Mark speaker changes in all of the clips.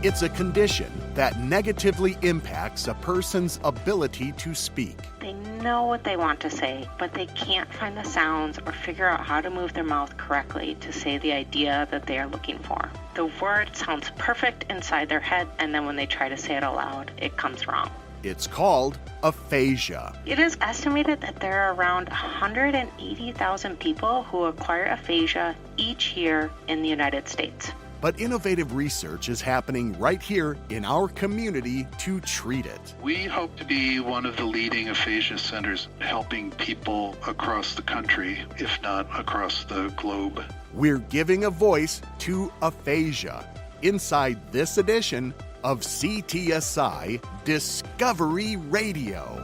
Speaker 1: It's a condition that negatively impacts a person's ability to speak.
Speaker 2: They know what they want to say, but they can't find the sounds or figure out how to move their mouth correctly to say the idea that they are looking for. The word sounds perfect inside their head, and then when they try to say it aloud, it comes wrong.
Speaker 1: It's called aphasia.
Speaker 2: It is estimated that there are around 180,000 people who acquire aphasia each year in the United States.
Speaker 1: But innovative research is happening right here in our community to treat it.
Speaker 3: We hope to be one of the leading aphasia centers helping people across the country, if not across the globe.
Speaker 1: We're giving a voice to aphasia inside this edition of CTSI Discovery Radio.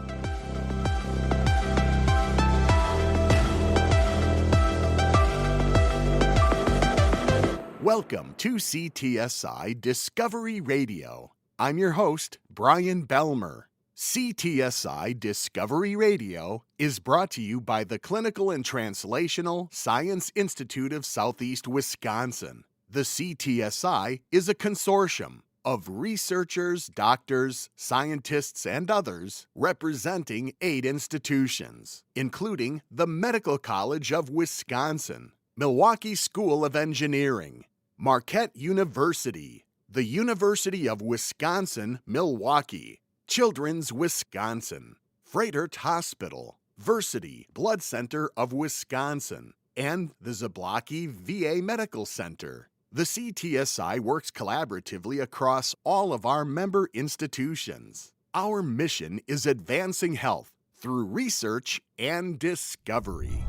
Speaker 1: Welcome to CTSI Discovery Radio. I'm your host, Brian Belmer. CTSI Discovery Radio is brought to you by the Clinical and Translational Science Institute of Southeast Wisconsin. The CTSI is a consortium of researchers, doctors, scientists, and others representing 8 institutions, including the Medical College of Wisconsin, Milwaukee School of Engineering, Marquette University, the University of Wisconsin-Milwaukee, Children's Wisconsin, Froedtert Hospital, Versity Blood Center of Wisconsin, and the Zablocki VA Medical Center. The CTSI works collaboratively across all of our member institutions. Our mission is advancing health through research and discovery.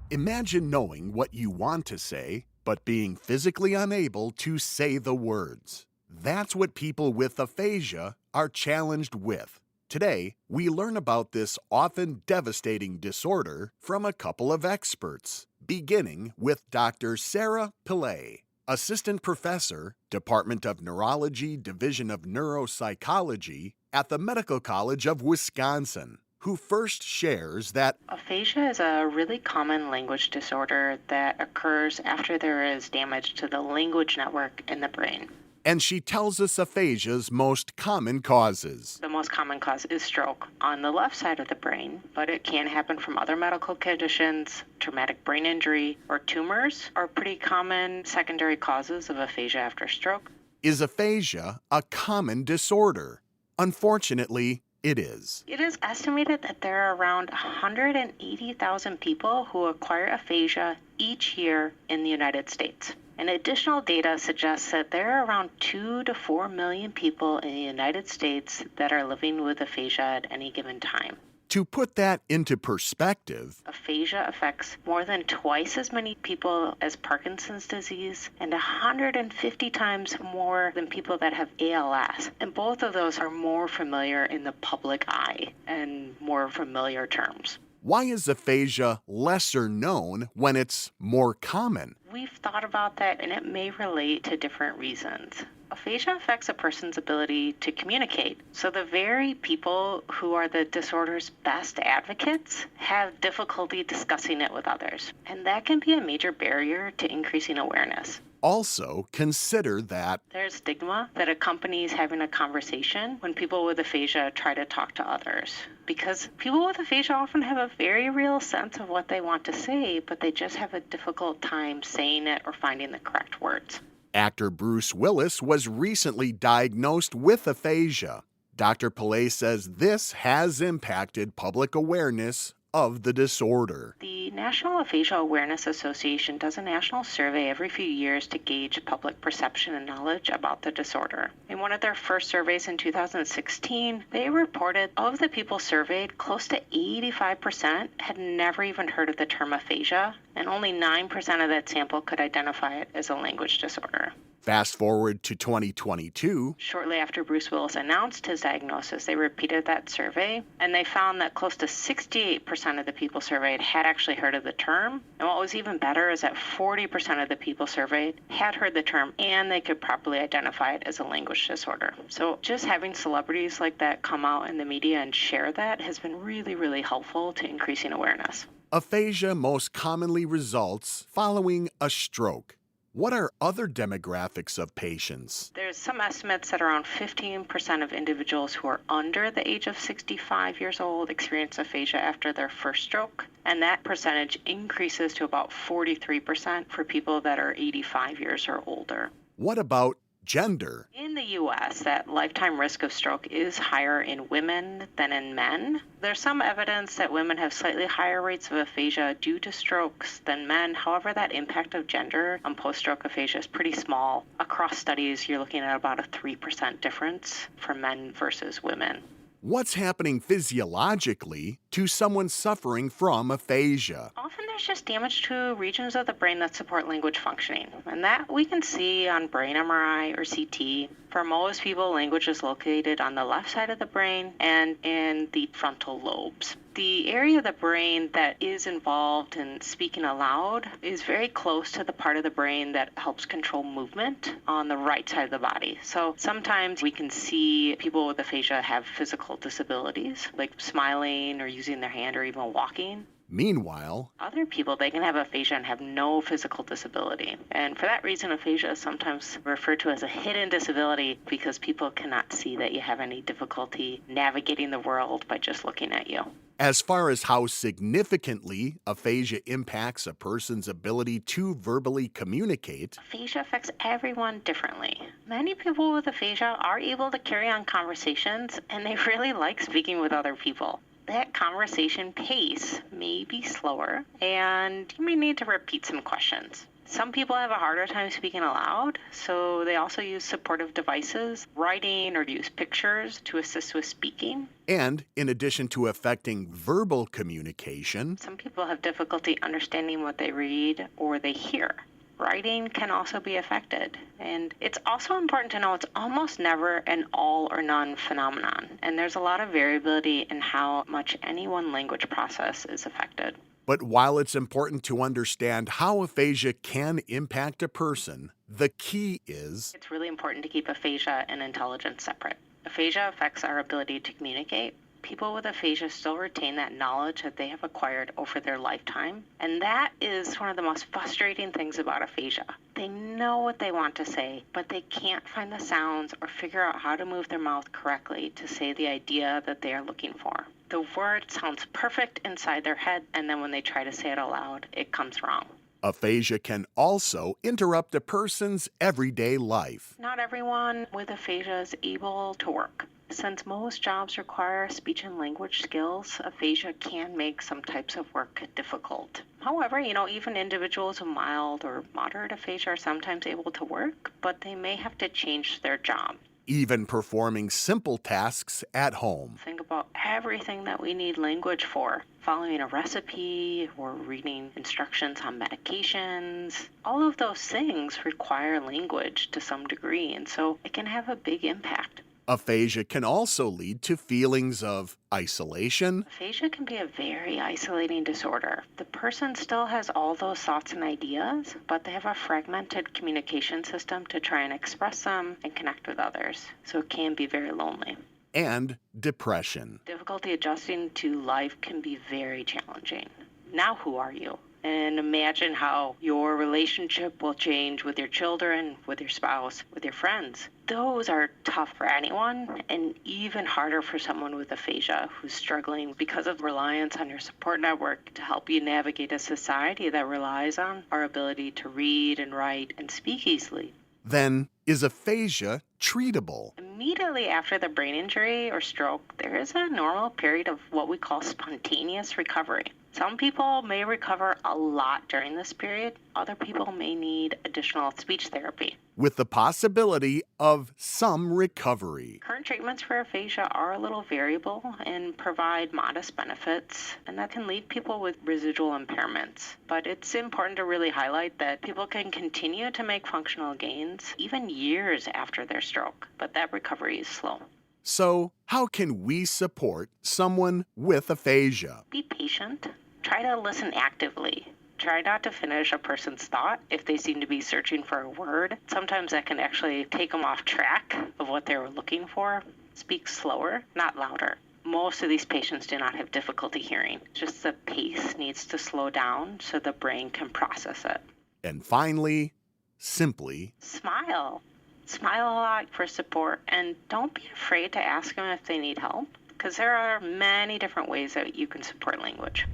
Speaker 1: Imagine knowing what you want to say, but being physically unable to say the words. That's what people with aphasia are challenged with. Today, we learn about this often devastating disorder from a couple of experts, beginning with Dr. Sarah Pillay, Assistant Professor, Department of Neurology, Division of Neuropsychology at the Medical College of Wisconsin, who first shares that
Speaker 2: Aphasia is a really common language disorder that occurs after there is damage to the language network in the brain.
Speaker 1: And she tells us aphasia's most common causes.
Speaker 2: The most common cause is stroke on the left side of the brain, but it can happen from other medical conditions. Traumatic brain injury or tumors are pretty common secondary causes of aphasia after stroke.
Speaker 1: Is aphasia a common disorder? Unfortunately, it is.
Speaker 2: It is estimated that there are around 180,000 people who acquire aphasia each year in the United States. And additional data suggests that there are around 2 to 4 million people in the United States that are living with aphasia at any given time.
Speaker 1: To put that into perspective,
Speaker 2: aphasia affects more than twice as many people as Parkinson's disease and 150 times more than people that have ALS. And both of those are more familiar in the public eye and more familiar terms.
Speaker 1: Why is aphasia lesser known when it's more common?
Speaker 2: We've thought about that, and it may relate to different reasons. Aphasia affects a person's ability to communicate. So the very people who are the disorder's best advocates have difficulty discussing it with others. And that can be a major barrier to increasing awareness.
Speaker 1: Also, consider that
Speaker 2: there's stigma that accompanies having a conversation when people with aphasia try to talk to others. Because people with aphasia often have a very real sense of what they want to say, but they just have a difficult time saying it or finding the correct words.
Speaker 1: Actor Bruce Willis was recently diagnosed with aphasia. Dr. Pillay says this has impacted public awareness of the disorder.
Speaker 2: The National Aphasia Awareness Association does a national survey every few years to gauge public perception and knowledge about the disorder. In one of their first surveys in 2016, they reported of the people surveyed, close to 85% had never even heard of the term aphasia, and only 9% of that sample could identify it as a language disorder.
Speaker 1: Fast forward to 2022.
Speaker 2: Shortly after Bruce Willis announced his diagnosis, they repeated that survey, and they found that close to 68% of the people surveyed had actually heard of the term. And what was even better is that 40% of the people surveyed had heard the term, and they could properly identify it as a language disorder. So just having celebrities like that come out in the media and share that has been really, really helpful to increasing awareness.
Speaker 1: Aphasia most commonly results following a stroke. What are other demographics of patients?
Speaker 2: There's some estimates that around 15% of individuals who are under the age of 65 years old experience aphasia after their first stroke, and that percentage increases to about 43% for people that are 85 years or older.
Speaker 1: What about gender?
Speaker 2: In the U.S., that lifetime risk of stroke is higher in women than in men. There's some evidence that women have slightly higher rates of aphasia due to strokes than men. However, that impact of gender on post-stroke aphasia is pretty small. Across studies, you're looking at about a 3% difference for men versus women.
Speaker 1: What's happening physiologically to someone suffering from aphasia?
Speaker 2: Often there's just damage to regions of the brain that support language functioning, and that we can see on brain MRI or CT. For most people, language is located on the left side of the brain and in the frontal lobes. The area of the brain that is involved in speaking aloud is very close to the part of the brain that helps control movement on the right side of the body. So sometimes we can see people with aphasia have physical disabilities, like smiling or using their hand or even walking.
Speaker 1: Meanwhile,
Speaker 2: Other people, they can have aphasia and have no physical disability. And for that reason, aphasia is sometimes referred to as a hidden disability because people cannot see that you have any difficulty navigating the world by just looking at you.
Speaker 1: as far as how significantly aphasia impacts a person's ability to verbally communicate,
Speaker 2: Aphasia affects everyone differently. Many people with aphasia are able to carry on conversations, and they really like speaking with other people. That conversation pace may be slower, and you may need to repeat some questions. Some people have a harder time speaking aloud, so they also use supportive devices, writing, or use pictures to assist with speaking.
Speaker 1: and in addition to affecting verbal communication,
Speaker 2: Some people have difficulty understanding what they read or they hear. Writing can also be affected. And it's also important to know it's almost never an all or none phenomenon. And there's a lot of variability in how much any one language process is affected.
Speaker 1: but while it's important to understand how aphasia can impact a person, the key is
Speaker 2: It's really important to keep aphasia and intelligence separate. Aphasia affects our ability to communicate. People with aphasia still retain that knowledge that they have acquired over their lifetime. And that is one of the most frustrating things about aphasia. They know what they want to say, but they can't find the sounds or figure out how to move their mouth correctly to say the idea that they are looking for. The word sounds perfect inside their head, and then when they try to say it aloud, it comes wrong.
Speaker 1: aphasia can also interrupt a person's everyday life.
Speaker 2: Not everyone with aphasia is able to work. Since most jobs require speech and language skills, aphasia can make some types of work difficult. However, even individuals with mild or moderate aphasia are sometimes able to work, but they may have to change their job.
Speaker 1: Even performing simple tasks at home.
Speaker 2: Think about everything that we need language for. Following a recipe or reading instructions on medications. All of those things require language to some degree, and so it can have a big impact.
Speaker 1: Aphasia can also lead to feelings of isolation,
Speaker 2: Aphasia can be a very isolating disorder. The person still has all those thoughts and ideas, but they have a fragmented communication system to try and express them and connect with others. So it can be very lonely.
Speaker 1: and depression.
Speaker 2: Difficulty adjusting to life can be very challenging. Now who are you? And imagine how your relationship will change with your children, with your spouse, with your friends. Those are tough for anyone, and even harder for someone with aphasia who's struggling because of reliance on your support network to help you navigate a society that relies on our ability to read and write and speak easily.
Speaker 1: Then, is aphasia treatable?
Speaker 2: Immediately after the brain injury or stroke, there is a normal period of what we call spontaneous recovery. Some people may recover a lot during this period. Other people may need additional speech therapy.
Speaker 1: With the possibility of some recovery.
Speaker 2: Current treatments for aphasia are a little variable and provide modest benefits, and that can leave people with residual impairments. But it's important to really highlight that people can continue to make functional gains even years after their stroke, but that recovery is slow.
Speaker 1: So, how can we support someone with aphasia?
Speaker 2: Be patient. Try to listen actively. Try not to finish a person's thought if they seem to be searching for a word. Sometimes that can actually take them off track of what they were looking for. Speak slower, not louder. Most of these patients do not have difficulty hearing. Just the pace needs to slow down so the brain can process it.
Speaker 1: And finally, simply
Speaker 2: smile. Smile a lot for support, and don't be afraid to ask them if they need help, because there are many different ways that you can support language.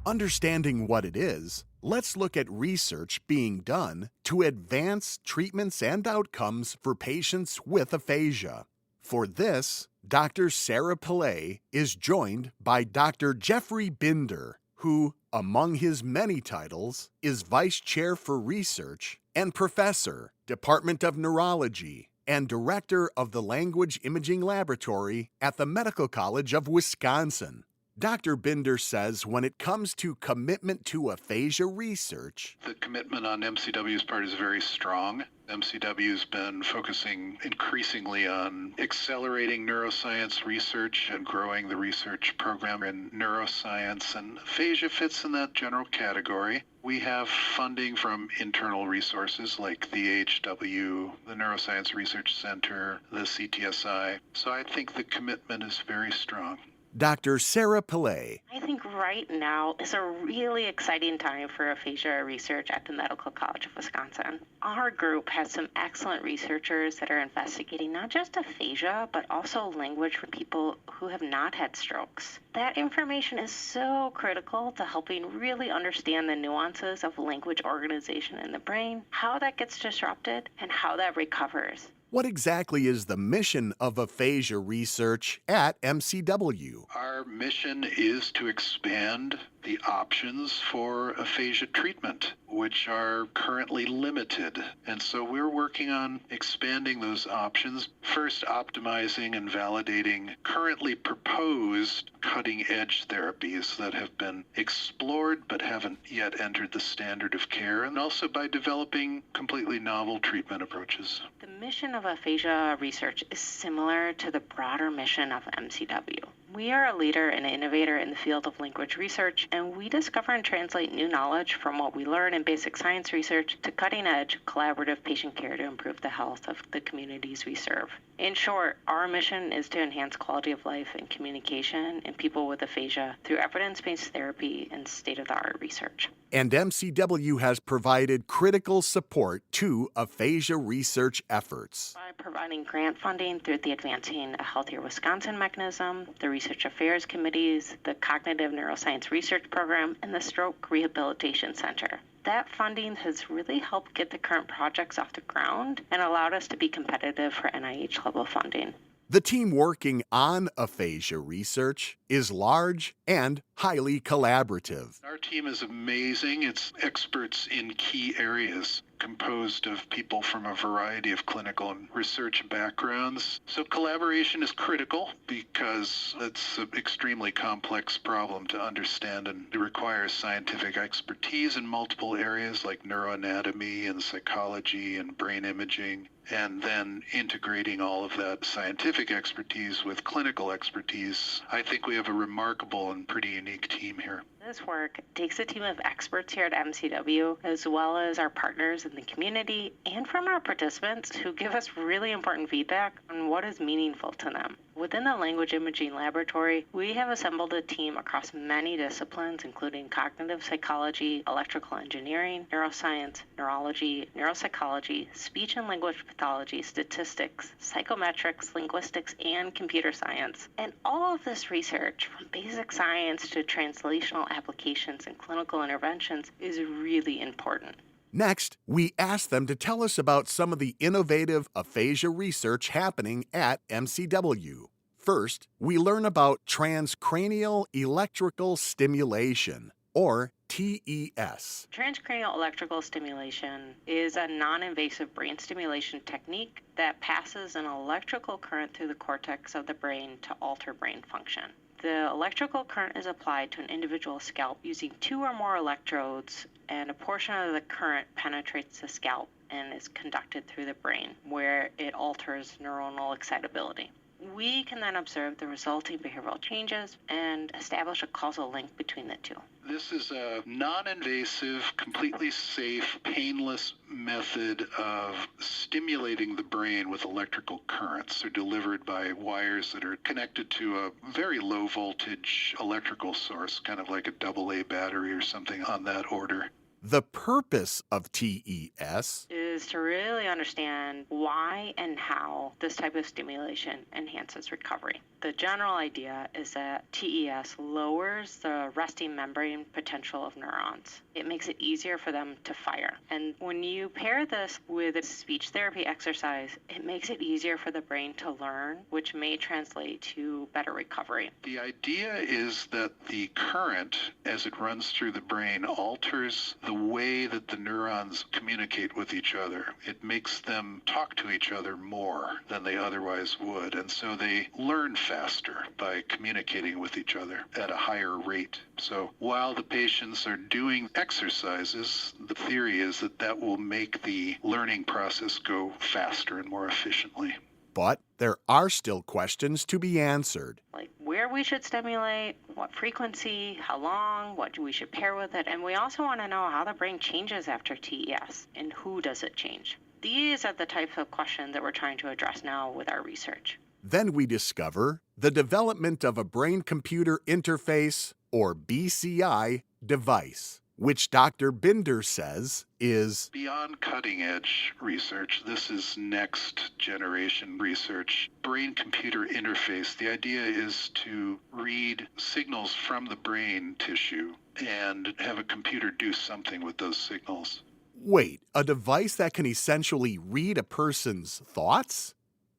Speaker 1: understanding what it is. Let's look at research being done to advance treatments and outcomes for patients with aphasia. For this, Dr. Sarah Pillay is joined by Dr. Jeffrey Binder, who, among his many titles, is Vice Chair for Research and Professor, Department of Neurology, and Director of the Language Imaging Laboratory at the Medical College of Wisconsin. Dr. Binder says when it comes to commitment to aphasia research,
Speaker 3: the commitment on MCW's part is very strong. MCW's been focusing increasingly on accelerating neuroscience research and growing the research program in neuroscience, and aphasia fits in that general category. We have funding from internal resources like the AHW, the Neuroscience Research Center, the CTSI. So I think the commitment is very strong.
Speaker 1: Dr. Sarah Pillay.
Speaker 2: I think right now is a really exciting time for aphasia research at the Medical College of Wisconsin. Our group has some excellent researchers that are investigating not just aphasia, but also language for people who have not had strokes. That information is so critical to helping really understand the nuances of language organization in the brain, how that gets disrupted, and how that recovers.
Speaker 1: What exactly is the mission of aphasia research at MCW?
Speaker 3: Our mission is to expand the options for aphasia treatment, which are currently limited. And so we're working on expanding those options, first optimizing and validating currently proposed cutting-edge therapies that have been explored but haven't yet entered the standard of care, and also by developing completely novel treatment approaches.
Speaker 2: The mission of aphasia research is similar to the broader mission of MCW. We are a leader and innovator in the field of language research, and we discover and translate new knowledge from what we learn in basic science research to cutting-edge collaborative patient care to improve the health of the communities we serve. In short, our mission is to enhance quality of life and communication in people with aphasia through evidence-based therapy and state-of-the-art research.
Speaker 1: And MCW has provided critical support to aphasia research efforts.
Speaker 2: By providing grant funding through the Advancing a Healthier Wisconsin mechanism, the Research Affairs Committees, the Cognitive Neuroscience Research Program, and the Stroke Rehabilitation Center. That funding has really helped get the current projects off the ground and allowed us to be competitive for NIH-level funding.
Speaker 1: The team working on aphasia research is large and highly collaborative.
Speaker 3: Our team is amazing. It's experts in key areas, composed of people from a variety of clinical and research backgrounds. So collaboration is critical because it's an extremely complex problem to understand, and it requires scientific expertise in multiple areas like neuroanatomy and psychology and brain imaging, and then integrating all of that scientific expertise with clinical expertise. I think we have a remarkable and pretty unique team here.
Speaker 2: This work takes a team of experts here at MCW, as well as our partners in the community and from our participants who give us really important feedback on what is meaningful to them. Within the Language Imaging Laboratory, we have assembled a team across many disciplines, including cognitive psychology, electrical engineering, neuroscience, neurology, neuropsychology, speech and language pathology, statistics, psychometrics, linguistics, and computer science. And all of this research, from basic science to translational applications and clinical interventions, is really important.
Speaker 1: Next, we asked them to tell us about some of the innovative aphasia research happening at MCW. First, we learn about transcranial electrical stimulation, or TES.
Speaker 2: Transcranial electrical stimulation is a non-invasive brain stimulation technique that passes an electrical current through the cortex of the brain to alter brain function. The electrical current is applied to an individual's scalp using 2 or more electrodes, and a portion of the current penetrates the scalp and is conducted through the brain, where it alters neuronal excitability. We can then observe the resulting behavioral changes and establish a causal link between the two.
Speaker 3: This is a non-invasive, completely safe, painless method of stimulating the brain with electrical currents. They're delivered by wires that are connected to a very low voltage electrical source, kind of like a AA battery or something on that order.
Speaker 1: The purpose of TES
Speaker 2: is to really understand why and how this type of stimulation enhances recovery. The general idea is that TES lowers the resting membrane potential of neurons. It makes it easier for them to fire. And when you pair this with a speech therapy exercise, it makes it easier for the brain to learn, which may translate to better recovery.
Speaker 3: The idea is that the current, as it runs through the brain, alters the way that the neurons communicate with each other. It makes them talk to each other more than they otherwise would, and so they learn faster by communicating with each other at a higher rate. So while the patients are doing exercises, the theory is that that will make the learning process go faster and more efficiently.
Speaker 1: But there are still questions to be answered.
Speaker 2: Like where we should stimulate, what frequency, how long, what we should pair with it, and we also want to know how the brain changes after TES and who does it change. These are the types of questions that we're trying to address now with our research.
Speaker 1: Then we discover the development of a brain-computer interface, or BCI, device, which Dr. Binder says is
Speaker 3: beyond cutting-edge research. This is next generation research. Brain-computer interface. The idea is to read signals from the brain tissue and have a computer do something with those signals.
Speaker 1: Wait, a device that can essentially read a person's thoughts?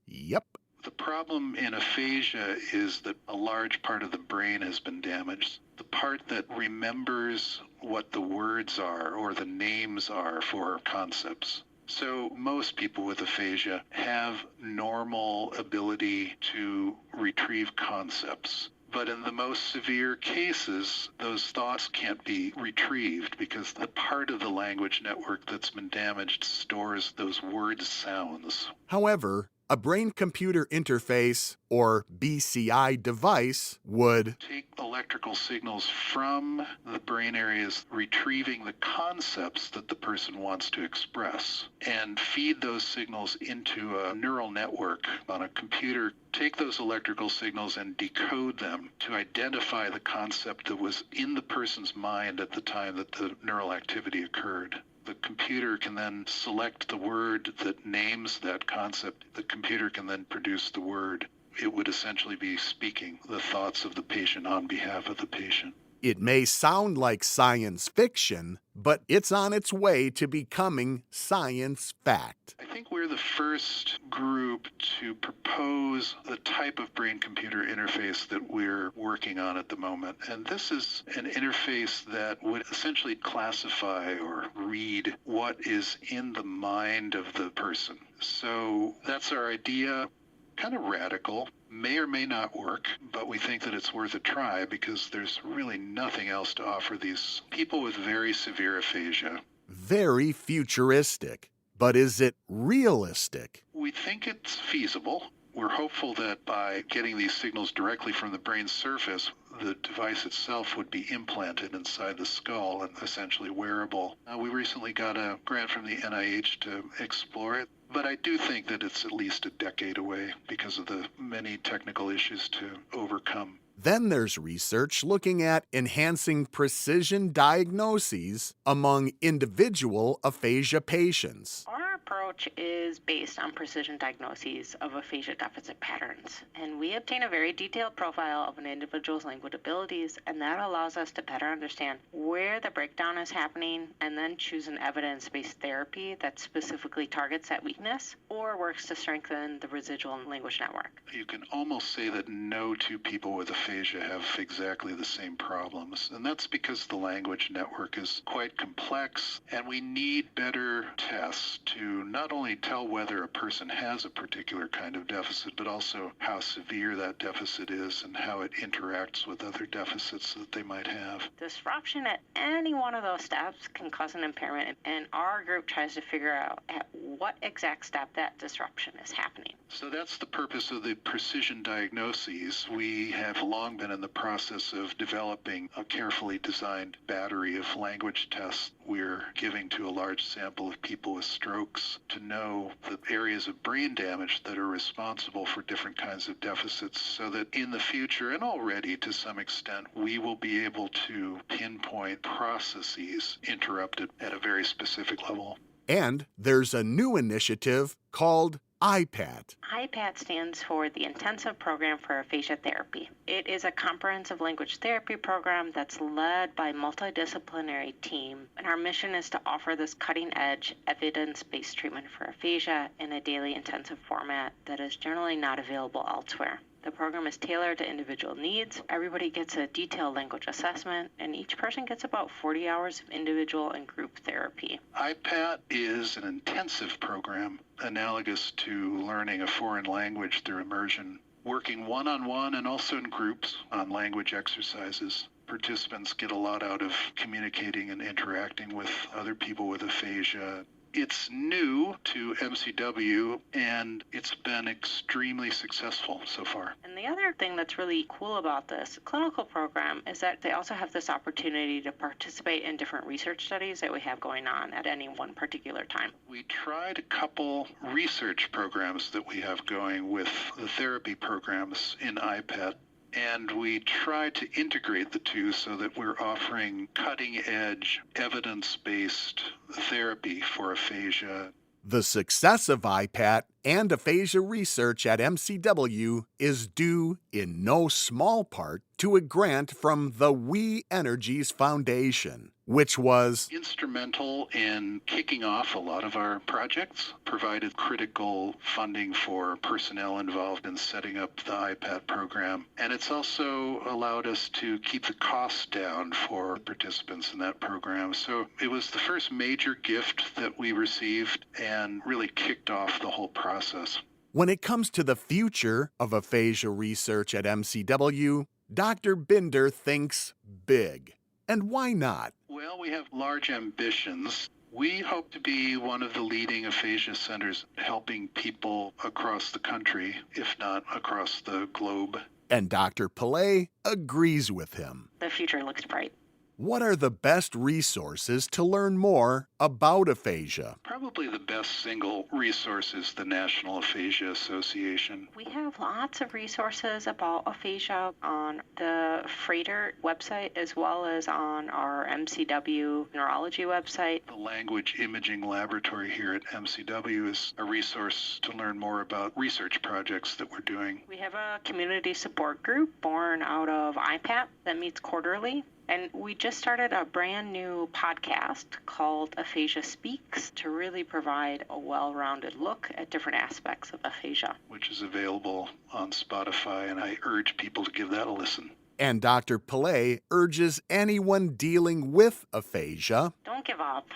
Speaker 1: Yep.
Speaker 3: The problem in aphasia is that a large part of the brain has been damaged. The part that remembers what the words are or the names are for concepts. So most people with aphasia have normal ability to retrieve concepts. But in the most severe cases, those thoughts can't be retrieved because the part of the language network that's been damaged stores those word sounds.
Speaker 1: However, a brain-computer interface, or BCI device, would
Speaker 3: take electrical signals from the brain areas retrieving the concepts that the person wants to express and feed those signals into a neural network on a computer, take those electrical signals and decode them to identify the concept that was in the person's mind at the time that the neural activity occurred. The computer can then select the word that names that concept. The computer can then produce the word. It would essentially be speaking the thoughts of the patient on behalf of the patient.
Speaker 1: It may sound like science fiction, but it's on its way to becoming science fact.
Speaker 3: I think we're the first group to propose the type of brain-computer interface that we're working on at the moment. And this is an interface that would essentially classify or read what is in the mind of the person. So that's our idea. Kind of radical, may or may not work, but we think that it's worth a try because there's really nothing else to offer these people with very severe aphasia.
Speaker 1: Very futuristic, but is it realistic?
Speaker 3: We think it's feasible. We're hopeful that by getting these signals directly from the brain's surface, the device itself would be implanted inside the skull and essentially wearable. We recently got a grant from the NIH to explore it, but I do think that it's at least a decade away because of the many technical issues to overcome.
Speaker 1: Then there's research looking at enhancing precision diagnoses among individual aphasia patients.
Speaker 2: Our approach is based on precision diagnoses of aphasia deficit patterns, and we obtain a very detailed profile of an individual's language abilities, and that allows us to better understand where the breakdown is happening and then choose an evidence-based therapy that specifically targets that weakness or works to strengthen the residual language network.
Speaker 3: You can almost say that no two people with aphasia have exactly the same problems, and that's because the language network is quite complex, and we need better tests to not only tell whether a person has a particular kind of deficit, but also how severe that deficit is and how it interacts with other deficits that they might have.
Speaker 2: Disruption at any one of those steps can cause an impairment, and our group tries to figure out at what exact step that disruption is happening.
Speaker 3: So that's the purpose of the precision diagnoses. We have long been in the process of developing a carefully designed battery of language tests we're giving to a large sample of people with strokes to know the areas of brain damage that are responsible for different kinds of deficits, so that in the future, and already to some extent, we will be able to pinpoint processes interrupted at a very specific level.
Speaker 1: And there's a new initiative called IPAT.
Speaker 2: IPAT stands for the Intensive Program for Aphasia Therapy. It is a comprehensive language therapy program that's led by a multidisciplinary team, and our mission is to offer this cutting-edge, evidence-based treatment for aphasia in a daily intensive format that is generally not available elsewhere. The program is tailored to individual needs. Everybody gets a detailed language assessment, and each person gets about 40 hours of individual and group therapy.
Speaker 3: IPAT is an intensive program analogous to learning a foreign language through immersion, working one-on-one and also in groups on language exercises. Participants get a lot out of communicating and interacting with other people with aphasia. It's new to MCW, and it's been extremely successful so far.
Speaker 2: And the other thing that's really cool about this clinical program is that they also have this opportunity to participate in different research studies that we have going on at any one particular time.
Speaker 3: We tried a couple research programs that we have going with the therapy programs in IPAT. And we try to integrate the two so that we're offering cutting-edge, evidence-based therapy for aphasia.
Speaker 1: The success of IPAT and aphasia research at MCW is due, in no small part, to a grant from the We Energies Foundation, which was
Speaker 3: instrumental in kicking off a lot of our projects, provided critical funding for personnel involved in setting up the IPAT program, and it's also allowed us to keep the costs down for participants in that program. So it was the first major gift that we received and really kicked off the whole process.
Speaker 1: When it comes to the future of aphasia research at MCW, Dr. Binder thinks big. And why not?
Speaker 3: Well, we have large ambitions. We hope to be one of the leading aphasia centers helping people across the country, if not across the globe.
Speaker 1: And Dr. Pillay agrees with him.
Speaker 2: The future looks bright.
Speaker 1: What are the best resources to learn more about aphasia?
Speaker 3: Probably the best single resource is the National Aphasia Association.
Speaker 2: We have lots of resources about aphasia on the Freighter website as well as on our MCW neurology website.
Speaker 3: The Language Imaging Laboratory here at MCW is a resource to learn more about research projects that we're doing.
Speaker 2: We have a community support group born out of IPAT that meets quarterly. And we just started a brand new podcast called Aphasia Speaks to really provide a well-rounded look at different aspects of aphasia,
Speaker 3: which is available on Spotify, and I urge people to give that a listen.
Speaker 1: And Dr. Pillay urges anyone dealing with aphasia,
Speaker 2: don't give up.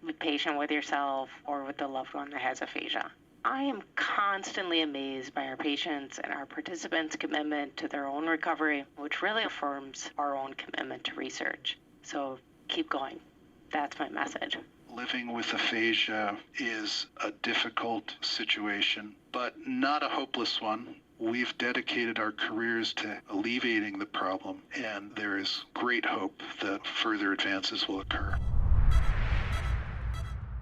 Speaker 2: Be patient with yourself or with the loved one that has aphasia. I am constantly amazed by our patients and our participants' commitment to their own recovery, which really affirms our own commitment to research. So keep going. That's my message.
Speaker 3: Living with aphasia is a difficult situation, but not a hopeless one. We've dedicated our careers to alleviating the problem, and there is great hope that further advances will occur.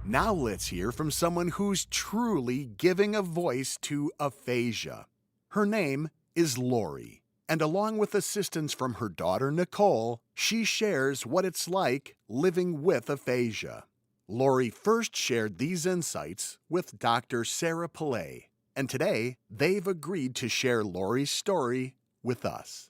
Speaker 1: Now let's hear from someone who's truly giving a voice to aphasia. Her name is Lori, and along with assistance from her daughter Nicole, she shares what it's like living with aphasia. Lori first shared these insights with Dr. Sarah Pillay, and today they've agreed to share Lori's story with us.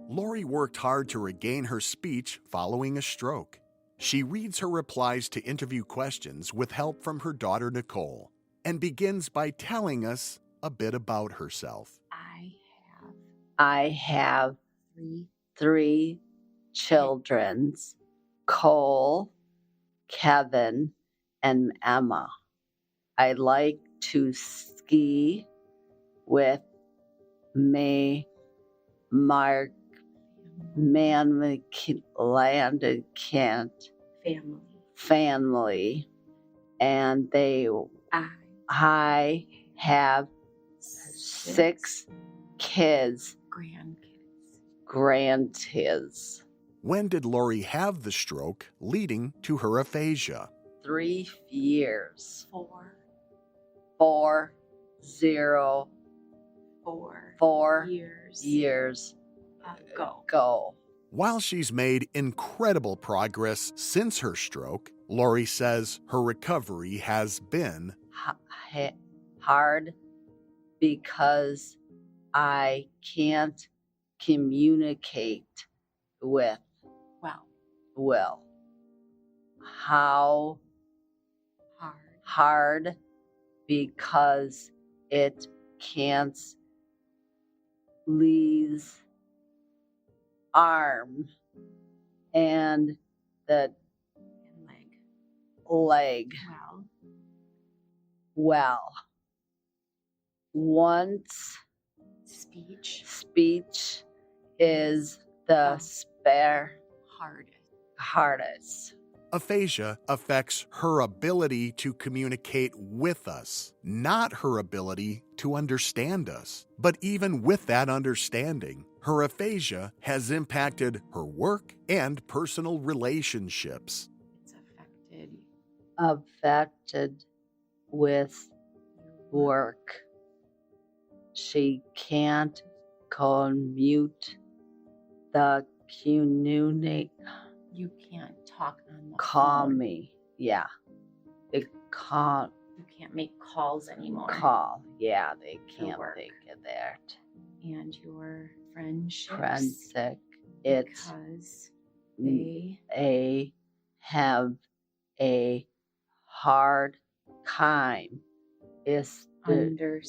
Speaker 1: Lori worked hard to regain her speech following a stroke. She reads her replies to interview questions with help from her daughter Nicole and begins by telling us a bit about herself.
Speaker 4: I have three children, Cole, Kevin, and Emma. I like to ski with me, Mark, Landed Kent family, and I have 6 kids, grandkids.
Speaker 1: When did Lori have the stroke leading to her aphasia?
Speaker 4: 3 years.
Speaker 5: 4
Speaker 4: years ago.
Speaker 1: While she's made incredible progress since her stroke, Lori says her recovery has been
Speaker 4: Hard because I can't communicate with Will. How hard because it can't leave arm and the leg. Well, once speech is the hardest.
Speaker 1: aphasia affects her ability to communicate with us, not her ability to understand us. But even with that understanding, her aphasia has impacted her work and personal relationships.
Speaker 5: It's affected
Speaker 4: with work. She can't commute the community.
Speaker 5: You can't talk on the
Speaker 4: Call
Speaker 5: phone.
Speaker 4: me. Yeah. They can't
Speaker 5: You can't make calls anymore.
Speaker 4: call. Yeah, they can't
Speaker 5: work.
Speaker 4: make it there.
Speaker 5: And your friendships.
Speaker 4: Forensic. It's
Speaker 5: Because they
Speaker 4: have a hard time. Is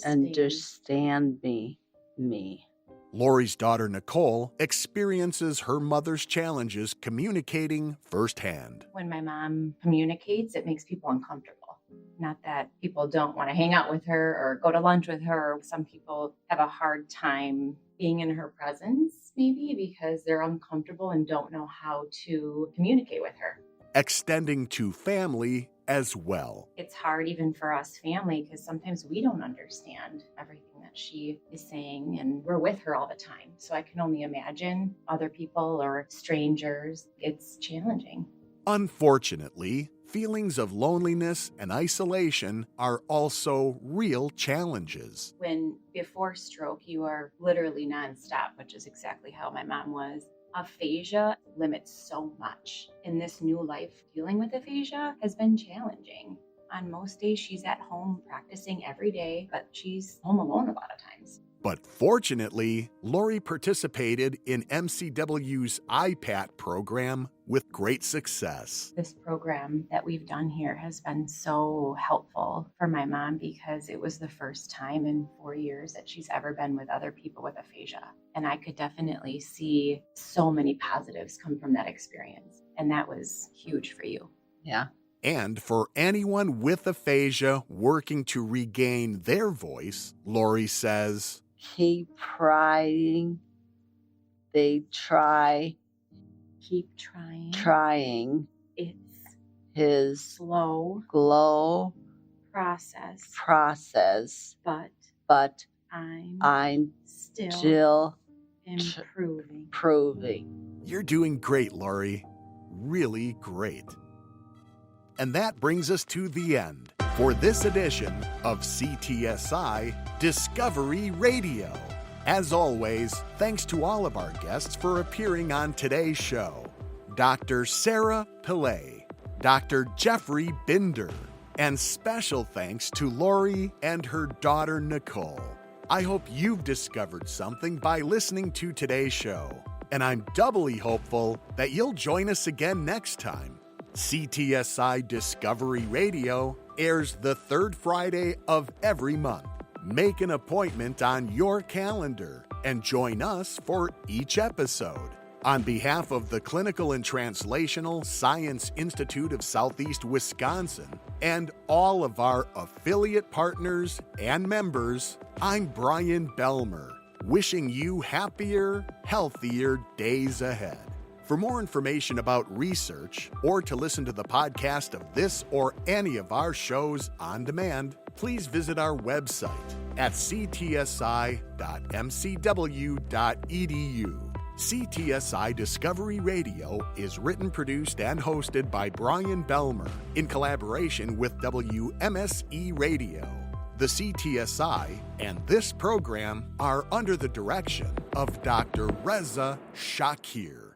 Speaker 4: understand me.
Speaker 1: Lori's daughter, Nicole, experiences her mother's challenges communicating firsthand.
Speaker 5: When my mom communicates, it makes people uncomfortable. Not that people don't want to hang out with her or go to lunch with her. Some people have a hard time being in her presence, maybe because they're uncomfortable and don't know how to communicate with her.
Speaker 1: Extending to family as well.
Speaker 5: It's hard even for us family because sometimes we don't understand everything that she is saying, and we're with her all the time. So I can only imagine other people or strangers. It's challenging.
Speaker 1: Unfortunately, feelings of loneliness and isolation are also real challenges.
Speaker 5: When before stroke, you are literally nonstop, which is exactly how my mom was. Aphasia limits so much. In this new life, dealing with aphasia has been challenging. On most days, she's at home practicing every day, but she's home alone a lot of times.
Speaker 1: But fortunately, Lori participated in MCW's IPAT program with great success.
Speaker 5: This program that we've done here has been so helpful for my mom because it was the first time in 4 years that she's ever been with other people with aphasia. And I could definitely see so many positives come from that experience. And that was huge for you.
Speaker 4: Yeah.
Speaker 1: And for anyone with aphasia working to regain their voice, Lori says,
Speaker 4: keep trying. They try.
Speaker 5: Keep trying.
Speaker 4: Trying.
Speaker 5: It's
Speaker 4: his
Speaker 5: slow
Speaker 4: process.
Speaker 5: But
Speaker 4: I'm
Speaker 5: still improving.
Speaker 1: You're doing great, Lori. Really great. And that brings us to the end for this edition of CTSI Discovery Radio. As always, thanks to all of our guests for appearing on today's show. Dr. Sarah Pillay, Dr. Jeffrey Binder, and special thanks to Lori and her daughter Nicole. I hope you've discovered something by listening to today's show, and I'm doubly hopeful that you'll join us again next time. CTSI Discovery Radio airs the third Friday of every month. Make an appointment on your calendar and join us for each episode. On behalf of the Clinical and Translational Science Institute of Southeast Wisconsin and all of our affiliate partners and members, I'm Brian Belmer, wishing you happier, healthier days ahead. For more information about research or to listen to the podcast of this or any of our shows on demand, please visit our website at ctsi.mcw.edu. CTSI Discovery Radio is written, produced, and hosted by Brian Belmer in collaboration with WMSE Radio. The CTSI and this program are under the direction of Dr. Reza Shakir.